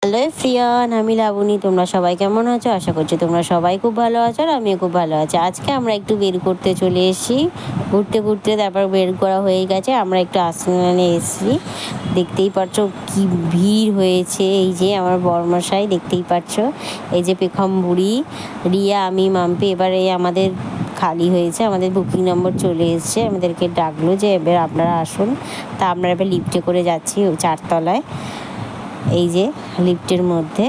Hello everyone, আমি লাবণী। তোমরা সবাই কেমন আছো? আশা করছি তোমরা সবাই খুব ভালো আছো, আর আমিও খুব ভালো আছি। আজকে আমরা একটু বের করতে চলে এসেছি, ঘুরতে ঘুরতে তারপর বের করা হয়ে গেছে। আমরা একটু আশ্রমে এসেছি, দেখতেই পাচ্ছ কি ভিড় হয়েছে। এই যে আমার বরমশাই, দেখতেই পাচ্ছ, এই যে পেখম বুড়ি, রিয়া, আমি, মাম্পি। এবারে আমাদের খালি হয়েছে, আমাদের বুকিং নম্বর চলে এসেছে। আমাদেরকে ডাকলো যে এবার আপনারা আসুন। তা আমরা এবার লিফটে করে যাচ্ছি 4 তলায়। এই যে লিফটের মধ্যে।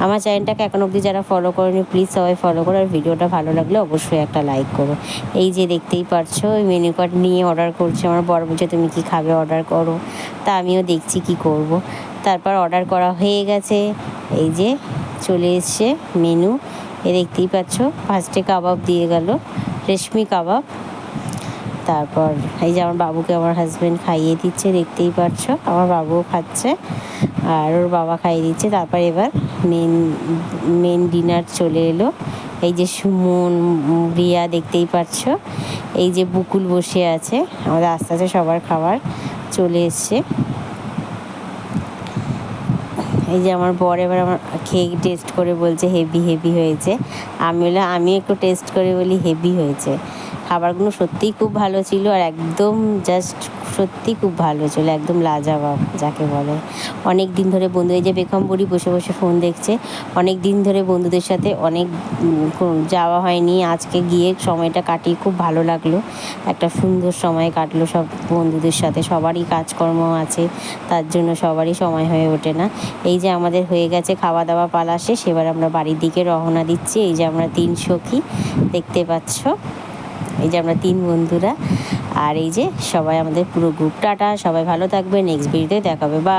আমার চ্যানেলটাকে এখন অবধি যারা ফলো করেনি, প্লিজ সবাই ফলো করো, আর ভিডিওটা ভালো লাগলে অবশ্যই একটা লাইক করো। এই যে দেখতেই পাচ্ছ, ওই মেনু কার্ড নিয়ে অর্ডার করছে। আমার বর বলছে তুমি কি খাবে, অর্ডার করো। তা আমিও দেখছি কি করব। তারপর অর্ডার করা হয়ে গেছে। এই যে চলে এসছে মেনু, দেখতেই পাচ্ছ। ফার্স্টে কাবাব দিয়ে গেল, রেশমি কাবাব। তারপর এই যে আমার বাবুকে আমার হাজব্যান্ড খাইয়ে দিচ্ছে, দেখতেই পাচ্ছ। আমার বাবুও খাচ্ছে আর ওর বাবা খাইয়ে দিচ্ছে। তারপর এবার মেন ডিনার চলে এলো। এই যে সুমন, রিয়া, দেখতেই পাচ্ছ। এই যে বুকুল বসে আছে। আমাদের আস্তে আস্তে সবার খাবার চলে এসছে। এই যে আমার বর এবার আমার খেয়ে টেস্ট করে বলছে হেভি হেভি হয়েছে। আমি একটু টেস্ট করে বলি হেভি হয়েছে। খাবারগুলো সত্যিই খুব ভালো ছিল, আর একদম জাস্ট সত্যি খুব ভালো ছিল, একদম লাজবাব যাকে বলে। অনেক দিন ধরে বন্ধু, এই যে বেগম বুড়ি বসে বসে ফোন দেখছে। অনেক দিন ধরে বন্ধুদের সাথে অনেক যাওয়া হয়নি, আজকে গিয়ে সময়টা কাটিয়ে খুব ভালো লাগলো। একটা সুন্দর সময় কাটলো সব বন্ধুদের সাথে। সবারই কাজকর্ম আছে, তার জন্য সবারই সময় হয়ে ওঠে না। এই যে আমাদের হয়ে গেছে খাওয়া দাওয়া পালা শেষ, এবার আমরা বাড়ির দিকে রওনা দিচ্ছি। এই যে আমরা 3 সখী, দেখতে পাচ্ছ। এই যে আমরা 3 বন্ধুরা, আর এই যে সবাই আমাদের পুরো গ্রুপ। টাটা, সবাই ভালো থাকবে, নেক্সট ভিডিওতে দেখাবে। বা